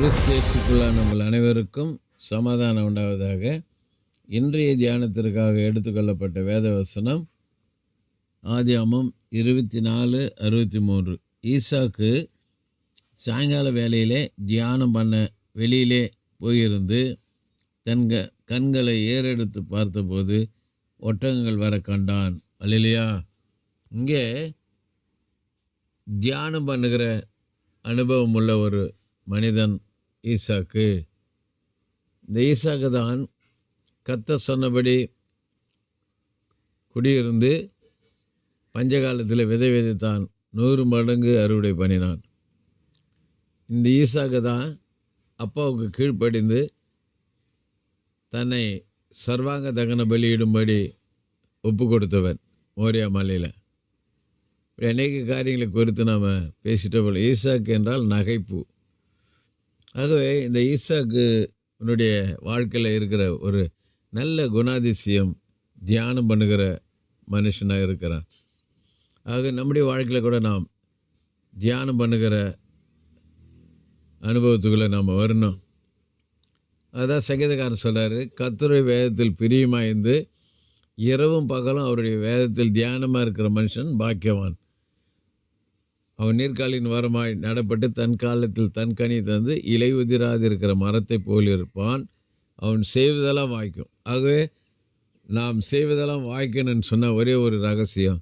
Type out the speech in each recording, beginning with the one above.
கிறிஸ்தியேசுக்குள்ளான உங்கள் அனைவருக்கும் சமாதானம் உண்டாவதாக. இன்றைய தியானத்திற்காக எடுத்துக்கொள்ளப்பட்ட வேத வசனம் ஆதியாகமம் 24:63. ஈசாக்கு சாயங்கால வேளையிலே தியானம் பண்ண வெளியிலே போயிருந்து தன் கண்களை ஏறெடுத்து பார்த்தபோது ஒட்டகங்கள் வர கண்டான். அல்லேலூயா. இங்கே தியானம் பண்ணுகிற அனுபவம் உள்ள ஒரு மனிதன் ஈசாக்கு. இந்த ஈசாக்கு தான் கர்த்தர் சொன்னபடி குடியிருந்து பஞ்சகாலத்தில் விதை விதைத்தான், 100 மடங்கு அறுவடை பண்ணினான். இந்த ஈசாக்கு தான் அப்பாவுக்கு கீழ்ப்படிந்து தன்னை சர்வாங்க தகன பலியிடும்படி ஒப்பு கொடுத்தவன் மோரியா மலையில். அநேக காரியங்களை குறித்து நாம் பேசிட்ட போல ஈசாக்கு என்றால் நகைப்பு. ஆகவே இந்த ஈசாக்குனுடைய வாழ்க்கையில் இருக்கிற ஒரு நல்ல குணாதிசயம் தியானம் பண்ணுகிற மனுஷனாக இருக்கிறான். ஆக நம்முடைய வாழ்க்கையில் கூட நாம் தியானம் பண்ணுகிற அனுபவத்துக்குள்ளே நாம் வரணும். அதான் சங்கீதக்காரன் சொல்கிறாரு, கர்த்தருடைய வேதத்தில் பிரியமாயிருந்து இரவும் பகலும் அவருடைய வேதத்தில் தியானமாக இருக்கிற மனுஷன் பாக்கியவான். அவன் நீர்க்காலின் வரமாய் நடப்பட்டு தன் காலத்தில் தன் கனி தந்து இலை உதிராதிருக்கிற மரத்தை போல் இருப்பான். அவன் செய்வதெல்லாம் வாய்க்கும். ஆகவே நாம் செய்வதெல்லாம் வாய்க்கணும்னு சொன்னால் ஒரே ஒரு ரகசியம்,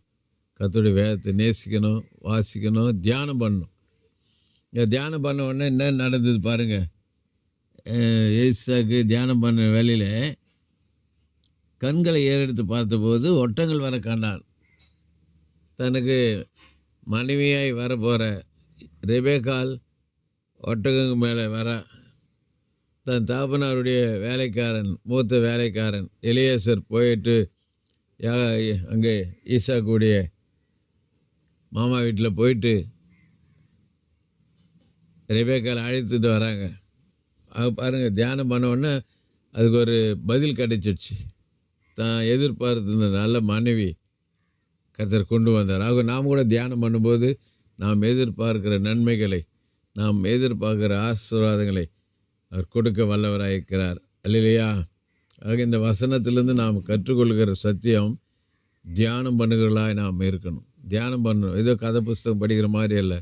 கர்த்தருடைய வேதத்தை நேசிக்கணும், வாசிக்கணும், தியானம் பண்ணணும். இங்கே தியானம் பண்ண உடனே என்ன நடந்தது பாருங்கள். ஈசாக்கு தியானம் பண்ண வேலையில் கண்களை ஏறெடுத்து பார்த்தபோது ஒட்டங்கள் வர கண்டான். தனக்கு மனைவியாய் வரப்போகிற ரெபேக்காள் ஒட்டகங்க மேலே வர, தன் தகப்பனாருடைய வேலைக்காரன், மூத்த வேலைக்காரன் எலியேசர் போயிட்டு அங்கே ஈசாக்குடைய மாமா வீட்டில் போயிட்டு ரெபேக்காள் அழைத்துட்டு வராங்க. அது பாருங்கள், தியானம் பண்ண உடனே அதுக்கு ஒரு பதில் கிடைச்சிடுச்சு. தான் எதிர்பார்த்து நல்ல மனைவி கர்த்தர் கொண்டு வந்தார். ஆக நாம் கூட தியானம் பண்ணும்போது நாம் எதிர்பார்க்கிற நன்மைகளை, நாம் எதிர்பார்க்கிற ஆசீர்வாதங்களை அவர் கொடுக்க வல்லவராயிருக்கிறார். அல்லேலூயா. ஆக இந்த வசனத்திலேருந்து நாம் கற்றுக்கொள்கிற சத்தியம், தியானம் பண்ணுகிறவர்களாய் நாம் இருக்கணும். தியானம் பண்ணணும். ஏதோ கதை புஸ்தகம் படிக்கிற மாதிரி அல்ல,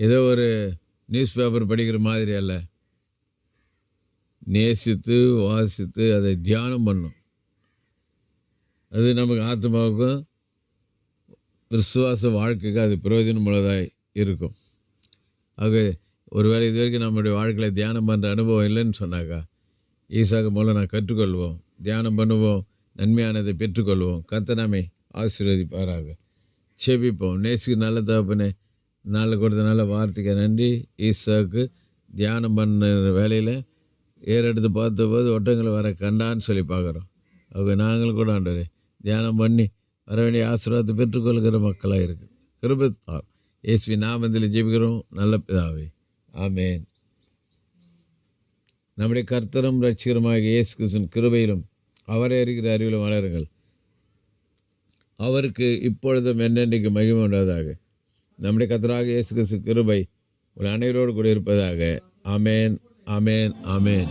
ஏதோ ஒரு நியூஸ் பேப்பர் படிக்கிற மாதிரி அல்ல. நேசித்து வாசித்து அதை தியானம் பண்ணணும். அது நமக்கு ஆத்மாவுக்கும் விசுவாச வாழ்க்கைக்கு அது பிரயோஜனம் உள்ளதாக இருக்கும். ஆக ஒருவேளை இது வரைக்கும் நம்முடைய வாழ்க்கையில் தியானம் பண்ணுற அனுபவம் இல்லைன்னு சொன்னாக்கா, ஈசாக்கு மூலம் நான் கற்றுக்கொள்வோம், தியானம் பண்ணுவோம், நன்மையானதை பெற்றுக்கொள்வோம். கர்த்தர் நம்மை ஆசீர்வதிப்பாராக. செபிப்போம். நேசிக்கு நல்ல தகப்பனே, நாளில் கொடுத்த நல்ல வார்த்தைக்கு நன்றி. ஈசாக்கு தியானம் பண்ண வேலையில் ஏறெடுத்து பார்த்தபோது ஒட்டங்களை வர கண்டான்னு சொல்லி பார்க்குறோம். அவங்க நாங்களும் கூட ஆண்டவரே தியானம் பண்ணி வர வேண்டிய ஆசீர்வாதத்தை பெற்றுக்கொள்கிற மக்களாக இருக்கு. கிருபைத்தார் இயேசுவின் நாமத்தில் ஜெபிக்கிறோம் நல்ல பிதாவே, ஆமேன். நம்முடைய கர்த்தரும் இரட்சகருமாக இயேசு கிறிஸ்துவின் கிருபையிலும் அவரை அறிகிற அறிவிலும் வளருங்கள். அவருக்கு இப்பொழுதும் என்னென்றைக்கு மகிமை உண்டாவதாக. நம்முடைய கர்த்தராக இயேசு கிறிஸ்து கிருபை ஒரு அனைவரோடு கூட இருப்பதாக. ஆமேன், ஆமேன், ஆமேன்.